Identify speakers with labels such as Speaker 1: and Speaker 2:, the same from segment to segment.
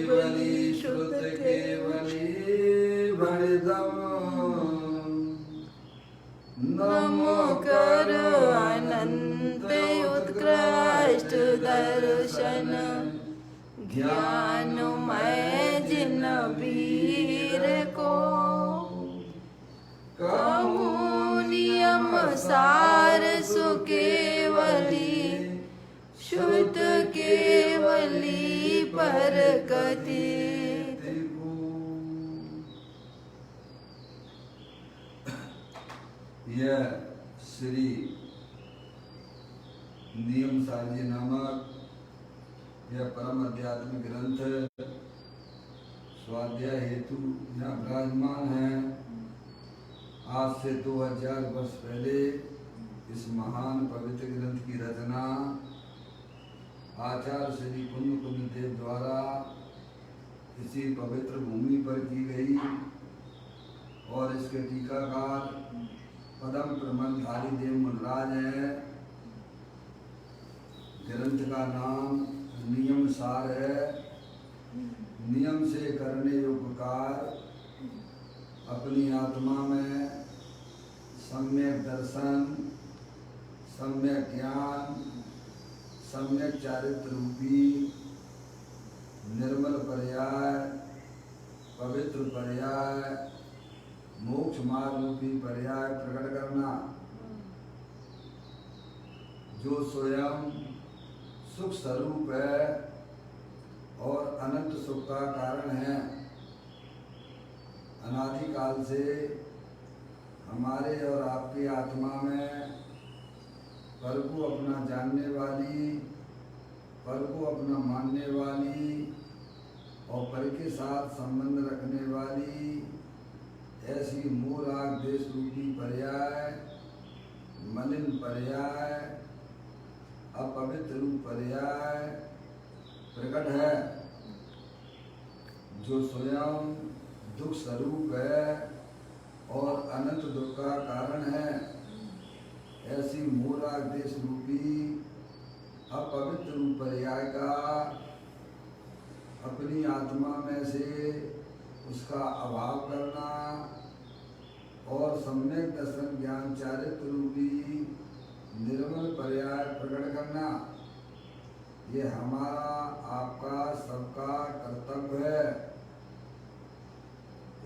Speaker 1: केवली श्रुत केवली भणितम नमो कर अनंत उत्कृष्ट दर्शन ज्ञानमय जिन वीर को कहूँ नियम सार सुकेवली शुद्ध केवली पर कथित।
Speaker 2: यह श्री नियम सारजी नामक यह परम आध्यात्मिक ग्रंथ स्वाध्याय हेतु यहाँ विराजमान है। आज से 2000 वर्ष पहले इस महान पवित्र ग्रंथ की रचना आचार्य श्री कुंद कुंद देव द्वारा इसी पवित्र भूमि पर की गई और इसके टीकाकार पदम प्रबंधधारी देव मुनराज है। ग्रंथ का नाम नियम सार है। नियम से करने उपकार अपनी आत्मा में सम्यक दर्शन, सम्यक ज्ञान, सम्यक चारित्र रूपी निर्मल पर्याय, पवित्र पर्याय, मोक्ष मार्ग रूपी पर्याय प्रकट करना, जो स्वयं सुख स्वरूप है और अनंत सुख का कारण है। अनादिकाल से हमारे और आपकी आत्मा में पर को अपना जानने वाली, पर को अपना मानने वाली और पर के साथ संबंध रखने वाली ऐसी मोह राग देश रूपी पर्याय, मलिन पर्याय, अपवित्र रूप पर्याय प्रकट है, जो स्वयं दुख स्वरूप है और अनंत दुख का कारण है। ऐसी मोहराग देश रूपी अपवित्र रूप पर्याय का अपनी आत्मा में से उसका अभाव करना और सम्यक दर्शन ज्ञान चारित्र रूपी निर्मल पर्याय प्रकट करना, ये हमारा आपका सबका कर्तव्य है।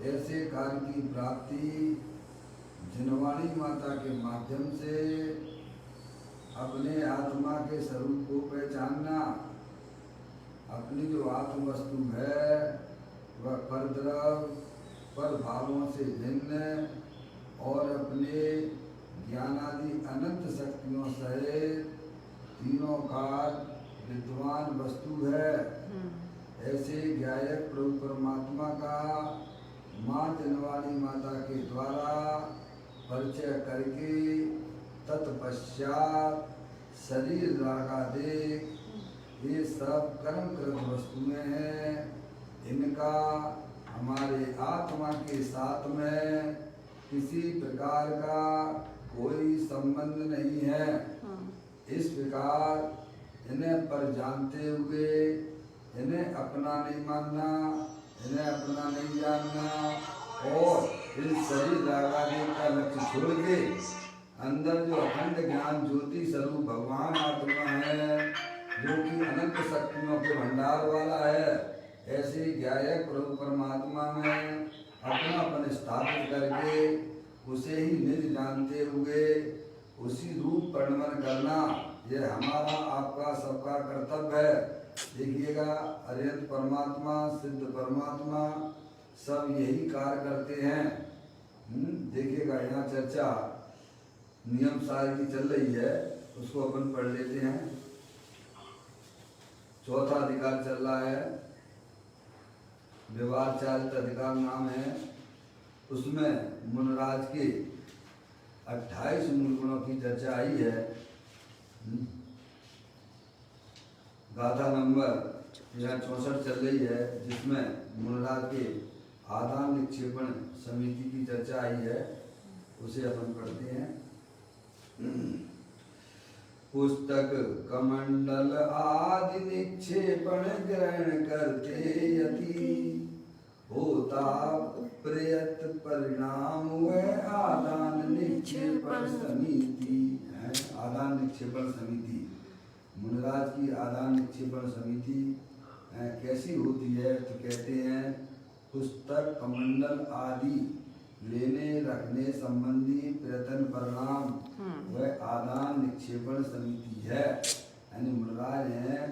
Speaker 2: ऐसे कार्य की प्राप्ति जिनवाणी माता के माध्यम से अपने आत्मा के स्वरूप को पहचानना, अपनी जो आत्म वस्तु है वह परद्रव पर भावों से भिन्न और अपने ज्ञानादि अनंत शक्तियों सहित तीनों काल विद्वान वस्तु है। ऐसे ज्ञायक प्रभु परमात्मा का माँ जनवाणी माता के द्वारा परिचय करके तत्पश्चात शरीर रागादेक ये सब कर्मकृत वस्तुएं हैं। इनका हमारे आत्मा के साथ में किसी प्रकार का कोई संबंध नहीं है। इस प्रकार इन्हें पर जानते हुए इन्हें अपना नहीं मानना, इन्हें अपना नहीं जानना और इन शरीर रागादि का लक्ष्य छोड़ के अंदर जो अखंड ज्ञान ज्योति स्वरूप भगवान आत्मा है, जो कि अनंत शक्तियों के भंडार वाला है, ऐसे ज्ञायक प्रभु परमात्मा में अपनापन स्थापित करके उसे ही निज जानते हुए उसी रूप परिणमन करना, यह हमारा आपका सबका कर्तव्य है। देखिएगा, अरिहंत परमात्मा, सिद्ध परमात्मा सब यही कार्य करते हैं। देखिएगा, यहाँ चर्चा नियम सार की चल रही है, उसको अपन पढ़ लेते हैं। चौथा अधिकार चल रहा है, व्यवहार चारित्र अधिकार नाम है। उसमें मुनराज के 28 मूल गुणों की चर्चा आई है। गाथा नंबर यहाँ 64 चल रही है, जिसमें मुनराज के आदान निक्षेपण समिति की चर्चा आई है, उसे अपन पढ़ते हैं। पुस्तक कमंडल आदि निक्षेपण ग्रहण करते यति होता प्रयत परिणाम व आदान निक्षेपण समिति है। आदान निक्षेपण समिति, मुनिराज की आदान निक्षेपण समिति कैसी होती है? तो कहते हैं पुस्तक कमंडल आदि लेने रखने संबंधी प्रयत्न परिणाम व आदान निक्षेपण समिति है। यानी मुनिराज हैं,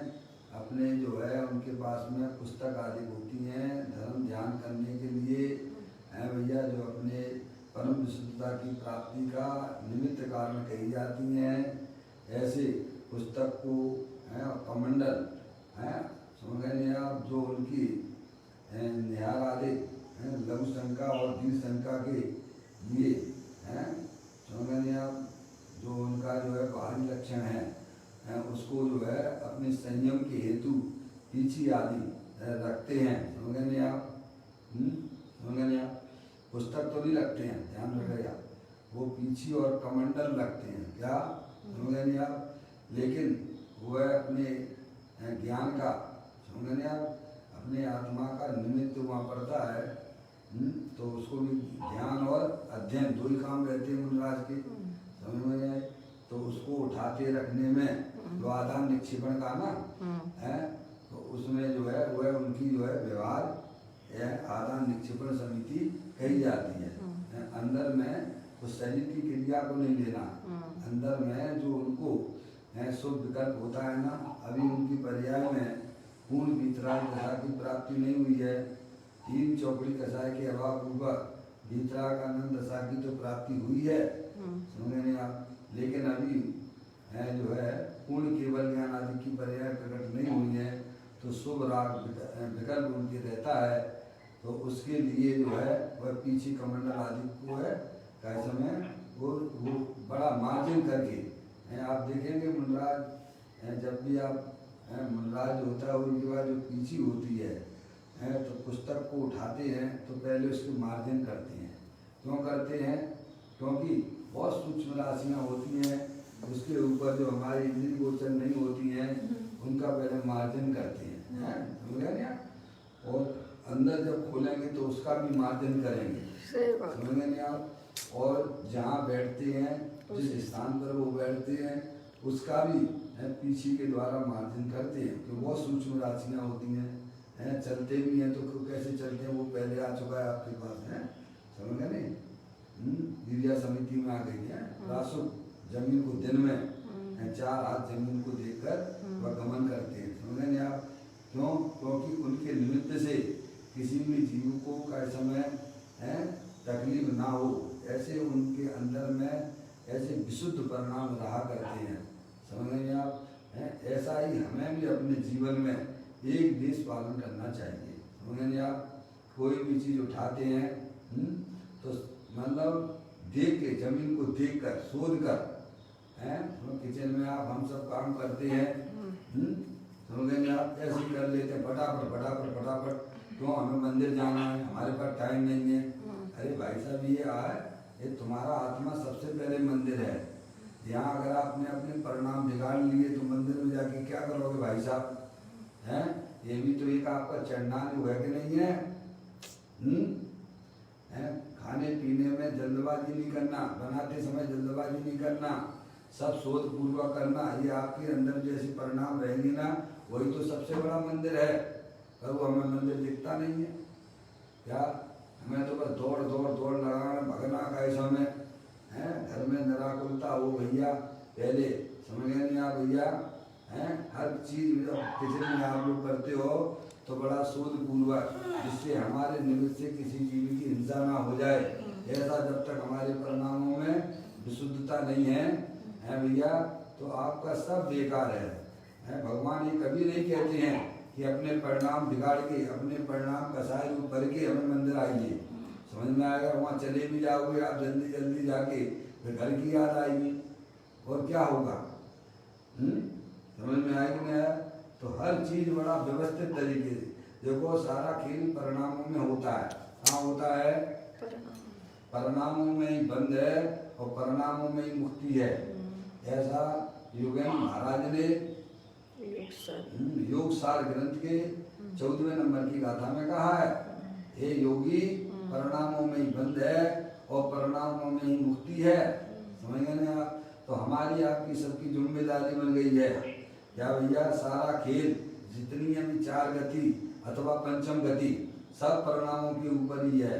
Speaker 2: अपने जो है उनके पास में पुस्तक आदि होती हैं धर्म ध्यान करने के लिए हैं भैया, जो अपने परम विशुद्धता की प्राप्ति का निमित्त कारण कही जाती हैं। ऐसे पुस्तक को हैं और कमंडल हैं, समझ गए आप, जो उनकी निहार आदि लघु शंका और दीर्घ शंका के लिए हैं, समझ गए आप, जो उनका जो है बाहरी लक्षण है उसको जो है अपने संयम के हेतु पीछी आदि रखते हैं। समझ गए आप? समझ गए आप? पुस्तक तो नहीं रखते हैं, ध्यान रखिएगा, वो पीछी और कमंडल रखते हैं। क्या? समझ गए आप? लेकिन वह अपने ज्ञान का, समझ गए आप, अपने आत्मा का निमित्त वहाँ पड़ता है। तो उसको भी ध्यान और अध्ययन दो ही काम रहते हैं मुनिराज के, समझ में आए? तो उसको उठाते रखने में जो आदान निक्षेपण का ना है, तो उसमें जो है वह उनकी जो है व्यवहार आदान निक्षेपण समिति कही जाती है। अंदर में उस शरीर की क्रिया को नहीं लेना, अंदर में जो उनको शुभ विकल्प होता है ना, अभी उनकी पर्याय में पूर्ण वितराग दशा की प्राप्ति नहीं हुई है। 3 चौकड़ी कसाय के अभाव पूर्वक वितराग आनंद दशा की तो प्राप्ति हुई है, समझ नहीं आप, लेकिन अभी जो है पूर्ण केवल ज्ञान आदि की पर्याय प्रकट नहीं हुई है। तो शुभ राग विकल्प उनके रहता है, तो उसके लिए जो है वह पीछे कमंडल आदि को है कैसे में वो बड़ा मार्जिन करके आप देखेंगे मुनिराज, जब भी आप मुनिराज होता है उनके बाद जो पीछी होती है तो पुस्तक को उठाते हैं तो पहले उसकी मार्जिन करते हैं। क्यों करते हैं? क्योंकि बहुत सूक्ष्म राशियाँ होती हैं, उसके ऊपर जो हमारी इंद्रिय गोचर नहीं होती हैं उनका पहले मार्जिन करते हैं, समझ गए ना? और अंदर जब खोलेंगे तो उसका भी मार्जिन करेंगे, समझ गए ना आप? और जहाँ बैठते हैं, जिस स्थान पर वो बैठते हैं, उसका भी पीछे के द्वारा मार्जिन करते हैं। तो बहुत सूक्ष्म राशियाँ होती हैं, चलते भी हैं तो कैसे चलते हैं वो पहले आ चुका है आपके पास, है समझ गए नहीं? गिरिया समिति में आ गई है। रासुक जमीन को दिन में 4 हाथ जमीन को देखकर वह गमन करते हैं, समझ गए आप? क्यों? क्योंकि उनके निमित्त से किसी भी जीव को का समय तकलीफ ना हो, ऐसे उनके अंदर में ऐसे विशुद्ध परिणाम रहा करते हैं, समझ गए आप? ऐसा ही हमें भी अपने जीवन में एक देश पालन करना चाहिए, समझ गए आप? कोई भी चीज़ उठाते हैं तो मतलब देख के, जमीन को देख कर, शोध कर, तो किचन में आप हम सब काम करते हैं, समझ गए आप? ऐसे कर लेते हैं फटाफट फटाफट फटाफट। क्यों? हमें मंदिर जाना है, हमारे पास टाइम नहीं है। अरे भाई साहब, ये तुम्हारा आत्मा सबसे पहले मंदिर है। यहाँ अगर आपने अपने परिणाम बिगाड़ लिए तो मंदिर में जाके क्या करोगे भाई साहब? हैं? ये भी तो एक आपका चढ़नान हुआ कि नहीं है? खाने पीने में जल्दबाजी नहीं करना, बनाते समय जल्दबाजी नहीं करना, सब सोच पूर्वक करना। ये आपके अंदर जैसे परिणाम रहेंगे ना, वही तो सबसे बड़ा मंदिर है। पर वो हमें मंदिर दिखता नहीं है क्या? हमें तो बस दौड़ दौड़ दौड़ लगाना, भगना का ऐसा में है। घर में निराकुलता हो भैया, पहले समझ गए नहीं आप भैया? हर चीज़ किचन में आप लोग करते हो तो बड़ा शोध पूर्वक, जिससे हमारे निमित्त से किसी जीव की हिंसा ना हो जाए। ऐसा जब तक हमारे परिणामों में विशुद्धता नहीं है भैया, तो आपका सब बेकार है। भगवान ये कभी नहीं कहते हैं कि अपने परिणाम बिगाड़ के, अपने परिणाम कसाय रूप करके हमें मंदिर आइए। समझ में आएगा? वहाँ चले भी जाओगे आप जल्दी जल्दी जाके, फिर घर की याद आएगी और क्या होगा? समझ में आएगी ना? तो हर चीज़ बड़ा व्यवस्थित तरीके से देखो, सारा खेल परिणामों में होता है। कहाँ होता है? परिणामों में ही बंद है और परिणामों में ही मुक्ति है। ऐसा योगेन महाराज ने योग सार ग्रंथ के 14वें नंबर की गाथा में कहा है। हे योगी परिणामों में ही बंध है और परिणामों में ही मुक्ति है। समझ गए ना आप? तो हमारी आपकी सबकी जिम्मेदारी बन गई है क्या भैया? सारा खेल जितनी अभी 4 गति अथवा पंचम गति सब परिणामों के ऊपर ही है।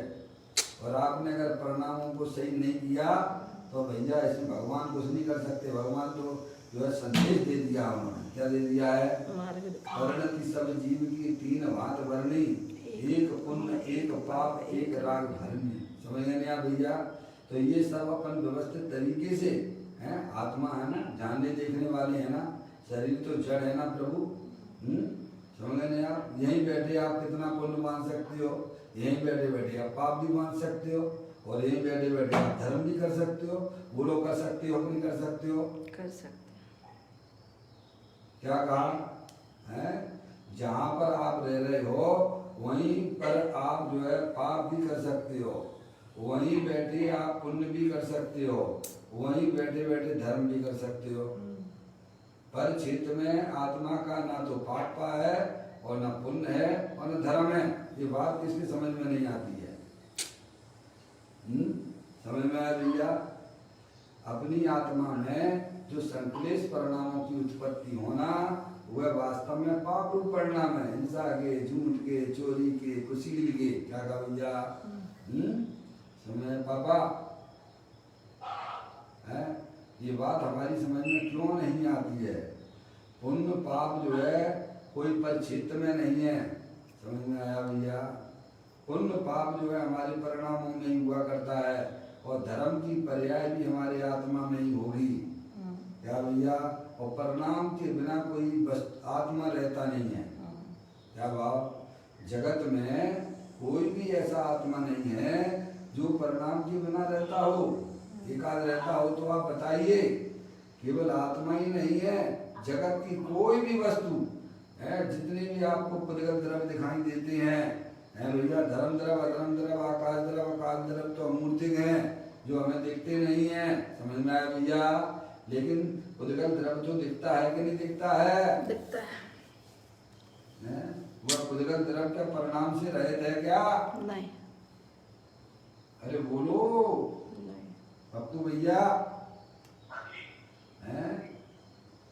Speaker 2: और आपने अगर परिणामों को सही नहीं किया तो भैया इसमें भगवान कुछ नहीं कर सकते। भगवान तो जो है संदेश दे दिया उन्होंने। क्या दे दिया है? वर्णति सब जीव की 3 भांत वर्णी, एक पुण्य एक पाप एक राग भरनी। समझ गए आप भैया? तो ये सब अपन व्यवस्थित तरीके से हैं। आत्मा है ना, जानने देखने वाले है ना, शरीर तो जड़ है ना प्रभु। समझ गए आप? यहीं बैठे आप कितना पुण्य मान सकते हो, यहीं बैठे बैठे आप पाप भी मान सकते हो, और यहीं बैठे बैठे आप धर्म भी कर सकते हो। वो लोग कर सकते हो, नहीं कर सकते हो?
Speaker 1: कर सकते।
Speaker 2: क्या कहा है? जहाँ पर आप रह रहे हो वहीं पर आप जो है पाप भी कर सकते हो, वहीं बैठे आप पुण्य भी कर सकते हो, वहीं बैठे बैठे धर्म भी कर सकते हो। पर क्षेत्र में आत्मा का ना तो पाप है और ना पुण्य है और ना धर्म है। ये बात किसकी समझ में नहीं आती है? समझ में आया भैया? अपनी आत्मा में जो संकलेश परिणामों की उत्पत्ति होना वह वास्तव में पाप रूप परिणाम है। हिंसा के, झूठ के, चोरी के, कुशील के। क्या कहा भैया? समझ पापा है? ये बात हमारी समझ में क्यों नहीं आती है? पुण्य पाप जो है कोई परिचित में नहीं है। समझ में आया भैया? पुण्य पाप जो है हमारे परिणामों में ही हुआ करता है, और धर्म की पर्याय भी हमारे आत्मा में ही होगी। क्या भैया? और परिणाम के बिना कोई आत्मा रहता नहीं है। क्या भाव? जगत में कोई भी ऐसा आत्मा नहीं है जो परिणाम के बिना रहता हो, एकाद रहता हो तो आप बताइए। केवल आत्मा ही नहीं है, जगत की कोई भी वस्तु है, जितने भी आपको पुद्गल द्रव्य दिखाई देते हैं भैया, धर्म द्रव, अधर्म द्रव, आकाश द्रव, अकाल द्रव तो अमूर्तिक हैं, जो हमें दिखते नहीं है। समझ में आया भैया? लेकिन पुद्गल द्रव तो दिखता है कि नहीं दिखता है?
Speaker 1: दिखता है।
Speaker 2: वह पुद्गल द्रव क्या परिणाम से रहित है क्या?
Speaker 1: नहीं।
Speaker 2: अरे बोलो पप्पू भैया।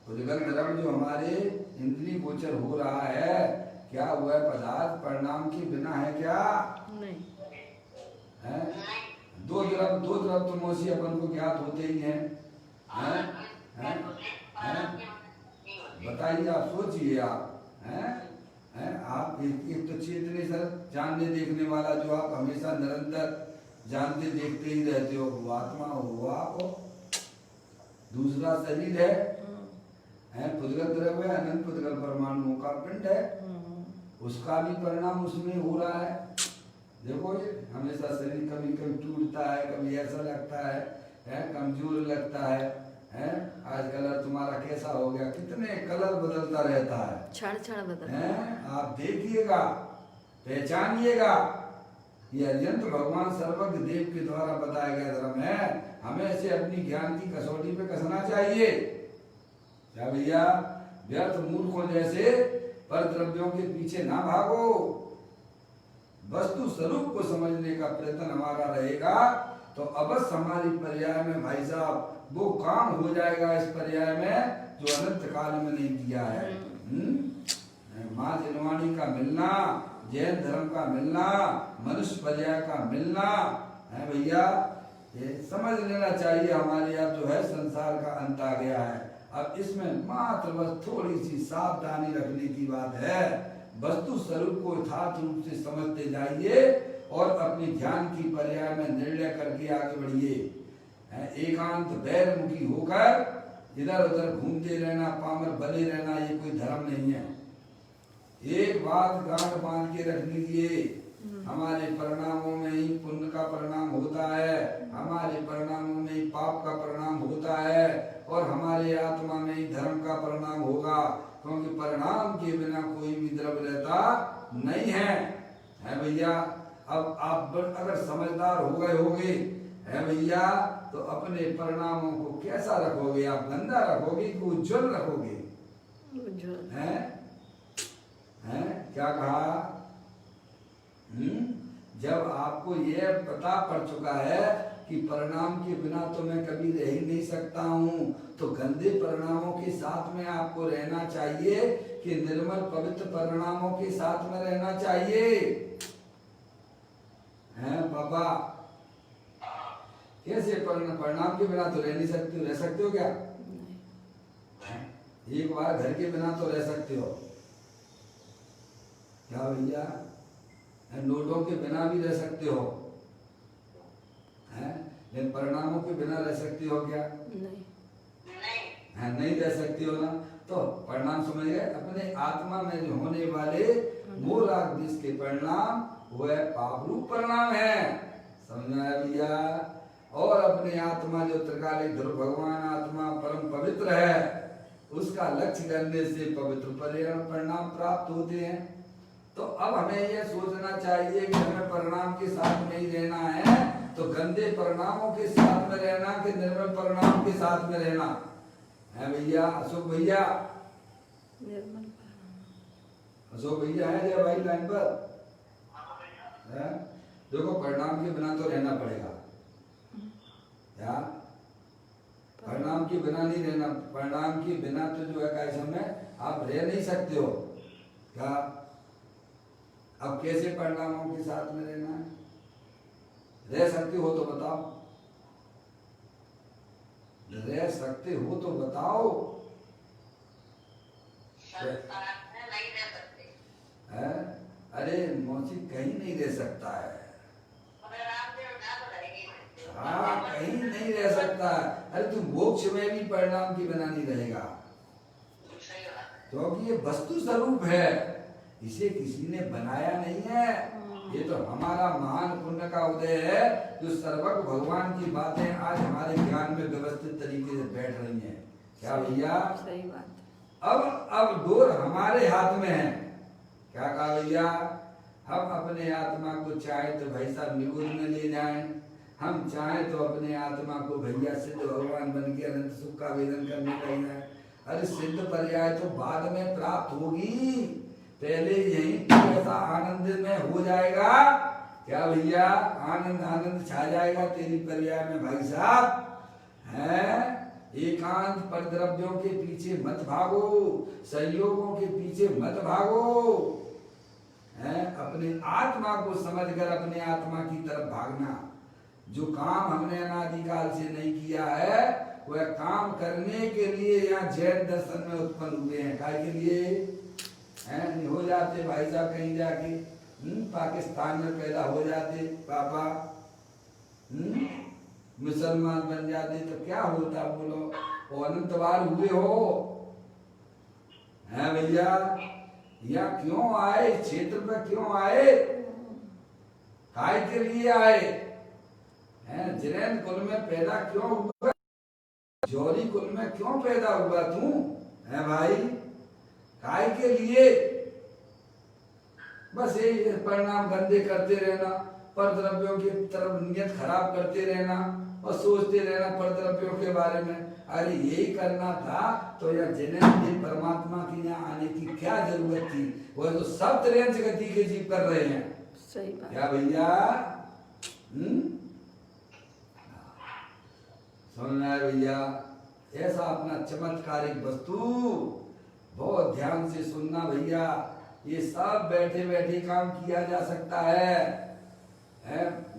Speaker 2: पुद्गल द्रव जो हमारे इंद्रिय गोचर हो रहा है, क्या वह पदार्थ परिणाम के बिना है क्या?
Speaker 1: नहीं
Speaker 2: है? दो द्रव तो मौसी अपन को ज्ञात होते ही हैं। बताइए, आप सोचिए। आप एक तो चेतने सर जानने देखने वाला जो आप हमेशा निरंतर जानते देखते ही रहते हो, वो आत्मा हो आप। दूसरा शरीर है पुद्गल द्रव्य है, अनंत पुद्गल परमाणुओं का पिंड है, उसका भी परिणाम उसमें हो रहा है। देखो ये हमेशा शरीर कभी कभी टूटता है, कभी ऐसा लगता है कमजोर लगता है। आज कलर तुम्हारा कैसा हो गया, कितने कलर बदलता रहता है,
Speaker 1: क्षण बदलता है।
Speaker 2: आप देखिएगा, पहचानिएगा। ये अत्यंत भगवान सर्वज्ञ देव के द्वारा बताया गया धर्म है। हमें इसे अपनी ज्ञान की कसौटी पे कसना चाहिए। क्या भैया? व्यर्थ मूर्खों जैसे पर द्रव्यों के पीछे ना भागो। वस्तु स्वरूप को समझने का प्रयत्न हमारा रहेगा तो अवश्य हमारी पर्याय में भाई साहब वो काम हो जाएगा, इस पर्याय में जो अनंत काल में नहीं दिया है। माँ जिनवाणी का मिलना, जैन धर्म का मिलना, मनुष्य पर्याय का मिलना है भैया, ये समझ लेना चाहिए। हमारे यहाँ जो है संसार का अंत आ गया है। अब इसमें मात्र बस थोड़ी सी सावधानी रखने की बात है। वस्तु स्वरूप को यथार्थ रूप से समझते जाइए और अपनी ध्यान की पर्याय में निर्णय करके आगे बढ़िए। एकांत बैरमुखी होकर इधर उधर घूमते रहना, पामर बने रहना, ये कोई धर्म नहीं है। एक बात गांठ बांध के रख लीजिए, हमारे परिणामों में ही पुण्य का परिणाम होता है, हमारे परिणामों में ही पाप का परिणाम होता है, और हमारे आत्मा में ही धर्म का परिणाम होगा। क्योंकि परिणाम के बिना कोई भी द्रव्य रहता नहीं है भैया। अब आप अगर समझदार हो गए होगे है भैया, तो अपने परिणामों को कैसा रखोगे? आप गंदा रखोगे कि उज्जवल रखोगे? हैं? क्या कहा? जब आपको ये पता पड़ चुका है कि परिणाम के बिना तो मैं कभी रह ही नहीं सकता हूँ, तो गंदे परिणामों के साथ में आपको रहना चाहिए कि निर्मल पवित्र परिणामों के साथ में रहना चाहिए। हैं बाबा, कैसे परिणाम के बिना तो रह नहीं सकते हो? रह सकते हो क्या? एक बार घर के बिना तो रह सकते हो क्या भैया? नोटों के बिना भी रह सकते हो हैं, लेकिन परिणामों के बिना रह सकती हो क्या? नहीं रह सकती हो ना। तो परिणाम समझ गए? अपने आत्मा में जो होने वाले मूल आदेश के परिणाम वह पाप रूप परिणाम है, समझ में आया भैया? और अपने आत्मा जो त्रिकालिक ध्रुव भगवान आत्मा परम पवित्र है, उसका लक्ष्य करने से पवित्र परिणाम प्राप्त होते हैं। तो अब हमें यह सोचना चाहिए कि हमें परिणाम के साथ नहीं रहना है, तो गंदे परिणामों के साथ में रहना कि निर्मल परिणाम के साथ में रहना है भैया? अशोक भैया, अशोक भैया है जय भाई लाइन पर है? देखो परिणाम के बिना तो रहना पड़ेगा क्या? परिणाम के बिना नहीं रहना। परिणाम के बिना तो जो है इस समय आप रह नहीं सकते हो क्या? अब कैसे परिणामों के साथ में रहना है? रह सकते हो तो बताओ, रह सकते हो तो बताओ।
Speaker 3: नहीं रह सकते
Speaker 2: है? अरे मौसी कहीं नहीं रह सकता है। हाँ, कहीं नहीं रह सकता है। अरे तुम मोक्ष में भी परिणाम के बिना नहीं रहेगा, क्योंकि ये वस्तु स्वरूप है, इसे किसी ने बनाया नहीं है। ये तो हमारा महान पुण्य का उदय है, जो सर्वज्ञ भगवान की बातें आज हमारे ज्ञान में व्यवस्थित तरीके से बैठ रही हैं। क्या भैया?
Speaker 1: सही बात।
Speaker 2: अब डोर हमारे हाथ में है। क्या कहा भैया? हम अपने आत्मा को चाहे तो भाई साहब निगुर में ले जाएं, हम चाहे तो अपने आत्मा को भैया सिद्ध भगवान बन के अनंत सुख का वेदन करने का है। अरे सिद्ध पर्याय तो बाद में प्राप्त होगी, पहले यही ऐसा आनंद में हो जाएगा। क्या भैया? आनंद आनंद छा जाएगा तेरी पर्याय में भाई साहब है। एकांत पर द्रव्यों के पीछे मत भागो, संयोगों के पीछे मत भागो है। अपने आत्मा को समझकर अपने आत्मा की तरफ भागना। जो काम हमने अनादिकाल से नहीं किया है, वह काम करने के लिए यहाँ जैन दर्शन में उत्पन्न हुए हैं। काय के लिए हैं? हो जाते भाई साहब कहीं जाके पाकिस्तान में पैदा हो जाते पापा, मुसलमान बन जाते तो क्या होता बोलो? वो अनंत बार हुए हो हैं भैया? या क्यों आए? क्षेत्र पर क्यों आए? काय के लिए आए हैं? जिनेन कुल में पैदा क्यों हुआ? जौहरी कुल में क्यों पैदा हुआ तू है भाई? काय के लिए? बस ये परिणाम गंदे करते रहना, पर द्रव्यों की तरफ नियत खराब करते रहना और सोचते रहना पर द्रव्यों के बारे में। अरे यही करना था तो यह जिन्हें परमात्मा की यहाँ आने की क्या जरूरत थी? वह तो सब त्रियंश गति के जीव कर रहे हैं।
Speaker 1: सही बात।
Speaker 2: क्या भैया? समझना है भैया? ऐसा अपना चमत्कारिक वस्तु बहुत ध्यान से सुनना भैया। ये सब बैठे बैठे काम किया जा सकता है।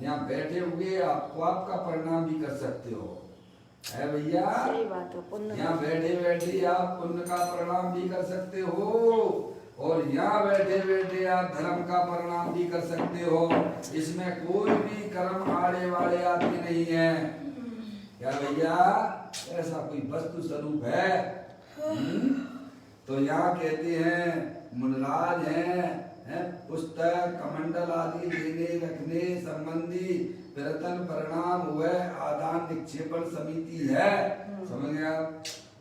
Speaker 2: यहाँ बैठे हुए आपको आपका परिणाम भी कर सकते हो है भैया?
Speaker 1: सही बात है। पुण्य
Speaker 2: यहाँ बैठे बैठे आप पुण्य का परिणाम भी कर सकते हो, और यहाँ बैठे बैठे आप धर्म का परिणाम भी कर सकते हो। इसमें कोई भी कर्म आड़े वाले आते नहीं है। क्या भैया? ऐसा कोई वस्तु स्वरूप है। तो यहाँ कहते हैं मुनराज हैं, पुस्तक कमंडल आदि लेने रखने संबंधी प्रयत्न परिणाम वह आदान निक्षेपण समिति है। समझ गया?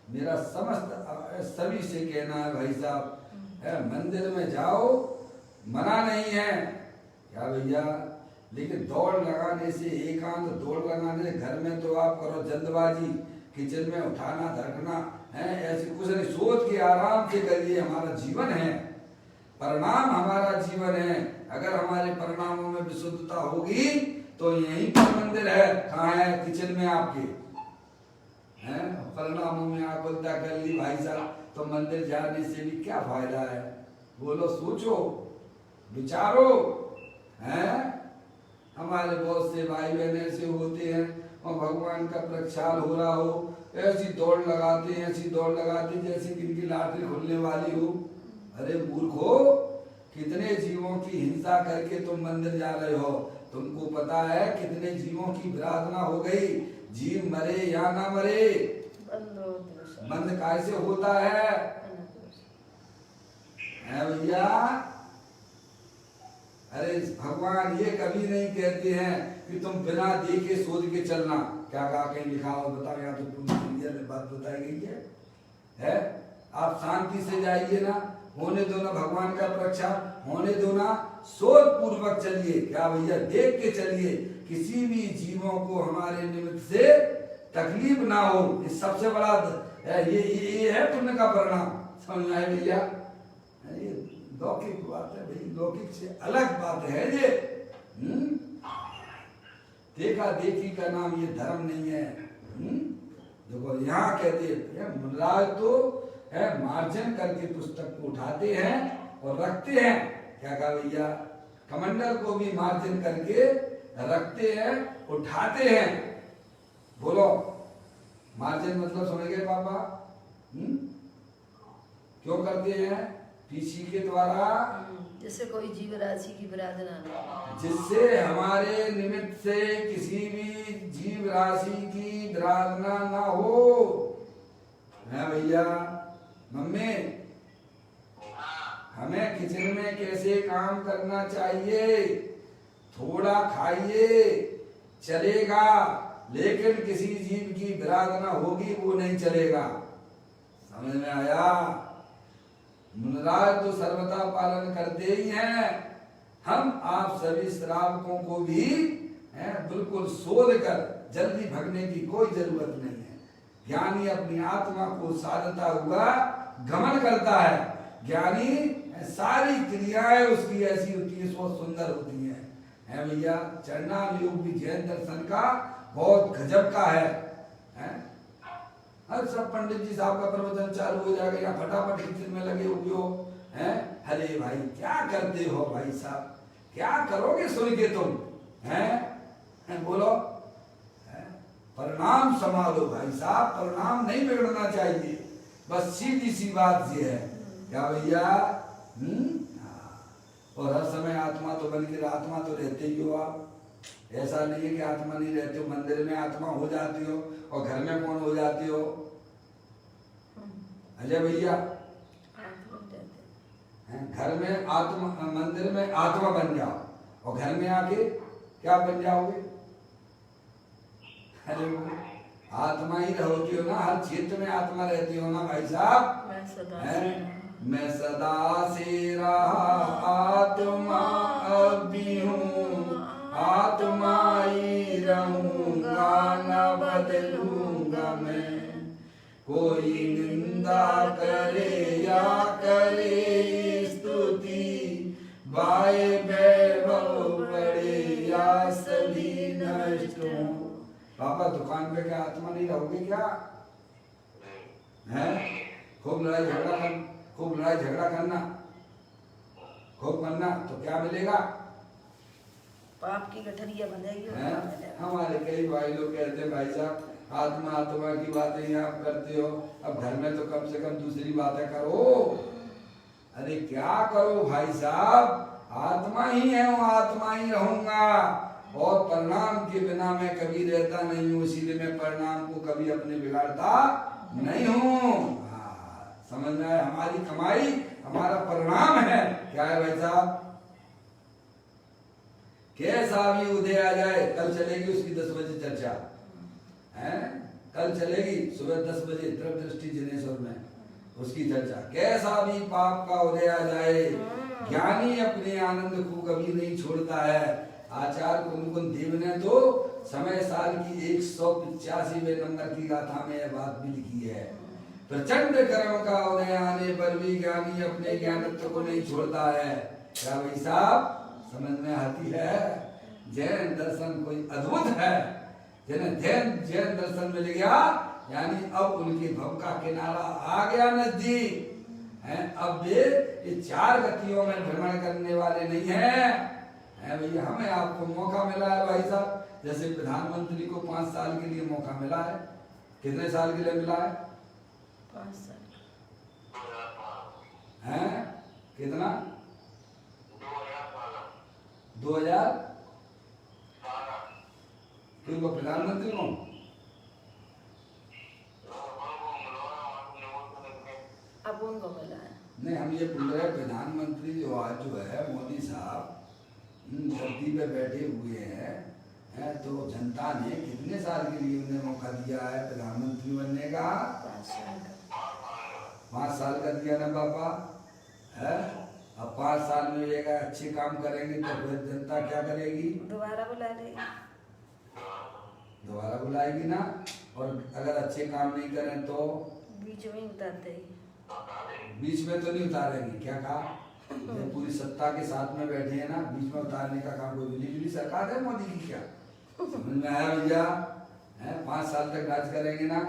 Speaker 2: मेरा समस्त सभी से कहना है भाई साहब, मंदिर में जाओ मना नहीं है। क्या भैया? लेकिन दौड़ लगाने से, एकांत दौड़ लगाने से, घर में तो आप करो जल्दबाजी, किचन में उठाना धरकना है, ऐसे कुछ नहीं, सोच के आराम से करिए। हमारा जीवन है, परिणाम हमारा जीवन है। अगर हमारे परिणामों में विशुद्धता होगी तो यहीं पर मंदिर है। कहाँ है? किचन में आपके हैं। परिणामों में आप बोलता कर ली भाई साहब, तो मंदिर जाने से भी क्या फायदा है? बोलो, सोचो, विचारो। हैं, हमारे बहुत से भाई बहन ऐसे होते हैं और भगवान का प्रक्षाल हो रहा हो, ऐसी दौड़ लगाते हैं, ऐसी दौड़ लगाते जैसे कि इनकी लॉटरी खुलने वाली हो। अरे मूर्खो, कितने जीवों की हिंसा करके तुम मंदिर जा रहे हो? तुमको पता है कितने जीवों की विराधना हो गई? जीव मरे या ना मरे, बंद कैसे होता है भैया? अरे भगवान ये कभी नहीं कहते हैं कि तुम बिना देखे सोच के चलना। क्या कहा कहीं लिखा हो? बताओ, यहाँ तो पूरी बात बताई गई है? आप शांति से जाइए ना, होने दो ना भगवान का प्रक्षाल, होने दो ना, सोच पूर्वक चलिए। क्या भैया? देख के चलिए, किसी भी जीवों को हमारे निमित्त से तकलीफ ना हो। ये सबसे बड़ा ये है पुण्य का परिणाम। समझ में आए भैया? ये लौकिक बात है भाई, लौकिक से अलग बात है ये। देखा देखी का नाम ये धर्म नहीं है। देखो यहाँ कहते हैं मुनराज तो है मार्जन करके पुस्तक को उठाते हैं और रखते हैं। क्या कहा भैया? कमंडल को भी मार्जन करके रखते हैं, उठाते हैं। बोलो, मार्जन मतलब समझ गए पापा? क्यों करते हैं? पीसी के द्वारा,
Speaker 1: जिससे कोई जीव राशि की विराधना न,
Speaker 2: जिससे हमारे निमित्त से किसी भी जीव राशि की विराधना ना हो। है भैया? मम्मी, हमें किचन में कैसे काम करना चाहिए? थोड़ा खाइए चलेगा, लेकिन किसी जीव की विराधना होगी वो नहीं चलेगा। समझ में आया? मुनराज तो सर्वथा पालन करते ही हैं। हम आप सभी श्रावकों को भी बिल्कुल शोध कर जल्दी भगने की कोई जरूरत नहीं है। ज्ञानी अपनी आत्मा को साधता हुआ गमन करता है। ज्ञानी सारी क्रियाएं उसकी ऐसी होती है, बहुत सुंदर होती है भैया? चरणाम योग भी जैन दर्शन का बहुत गजब का है। हर सब पंडित जी साहब का प्रवचन चालू हो जाएगा, या फटाफट किचन में लगे हुए हो हैं। अरे भाई क्या करते हो भाई साहब? क्या करोगे सुन के तुम? हैं बोलो, परिणाम संभालो भाई साहब, परिणाम नहीं बिगड़ना चाहिए। बस सीधी सी बात ये है। क्या भैया? और हर समय आत्मा तो बन के आत्मा तो रहते ही हो आप। ऐसा नहीं है कि आत्मा नहीं रहते हो। मंदिर में आत्मा हो जाती हो और घर में कौन हो जाती हो? अजय भैया, घर में आत्मा, मंदिर में आत्मा बन जाओ और घर में आके क्या बन जाओगे? अरे आत्मा ही रहोगी हो ना, हर क्षेत्र में आत्मा रहती हो ना भाई साहब। मैं सदा से रहा आत्मा, अभी हूँ आत्मा ही रहूंगा, न बदलूंगा मैं। कोई निंदा करे या करे स्तुति, बाए वैभव बड़े या सभी नष्ट हो। पापा दुकान पे क्या आत्मा नहीं रहोगे क्या? हैं? खूब लड़ाई झगड़ा करना, खूब करना तो क्या मिलेगा?
Speaker 1: पाप की गठरिया बंधेगी।
Speaker 2: हमारे कई भाई लोग कहते हैं भाई साहब आत्मा की बातें आप करते हो, अब घर में तो कम से कम दूसरी बातें करो। अरे क्या करो भाई साहब? आत्मा ही है, वो आत्मा ही रहूंगा और परिणाम के बिना मैं कभी रहता नहीं हूँ। इसीलिए मैं परिणाम को कभी अपने बिगाड़ता नहीं हूँ। समझ में आया? हमारी कमाई हमारा परिणाम है। क्या है भाई साहब? कैसा भी उदय आ जाए, कल चलेगी उसकी 10 बजे चर्चा है। कल चलेगी सुबह 10 बजे द्रव दृष्टि जिनेश्वर में उसकी चर्चा। कैसा भी पाप का उदय आ जाए, ज्ञानी अपने आनंद को कभी नहीं छोड़ता है। आचार्य कुंदकुंद देव ने तो समय साल की 185वें नंबर की गाथा में यह बात भी लिखी है। प्रचंड कर्म का उदय आने पर भी ज्ञानी अपने ज्ञानत्व को नहीं छोड़ता है। क्या भाई साहब समझ में आती है? जैन दर्शन कोई अद्भुत है। जिन्हें जैन जैन दर्शन मिल गया यानी अब उनके भव का किनारा आ गया नजदीक है। अब वे ये चार गतियों में भ्रमण करने वाले नहीं हैं भैया। हमें आपको मौका मिला है भाई साहब, जैसे प्रधानमंत्री को 5 साल के लिए मौका मिला है। कितने साल के लिए मिला है?
Speaker 1: 5 साल।
Speaker 2: हैं कितना? 2000 किनको? प्रधानमंत्री को?
Speaker 1: अब उनको मिला है।
Speaker 2: नहीं, हम ये बोल रहे हैं प्रधानमंत्री जो आज जो है मोदी साहब धरती पे बैठे हुए हैं तो जनता ने कितने साल के लिए उन्हें मौका दिया है प्रधानमंत्री बनने का?
Speaker 1: 5 साल का।
Speaker 2: 5 साल का दिया ना पापा है। अब 5 साल में ये अच्छे काम करेंगे तो फिर जनता क्या करेगी?
Speaker 1: दोबारा बुला लेगी।
Speaker 2: दोबारा बुलाएगी ना। और अगर अच्छे काम नहीं करें तो
Speaker 1: बीच में ही उतारते ही।
Speaker 2: बीच में तो नहीं उतारेंगे। क्या कहा? ये पूरी सत्ता के साथ में बैठे हैं ना, बीच में उतारने का काम कोई मिली सरकार है मोदी की क्या? समझ में आया भैया? 5 साल तक राज करेंगे ना।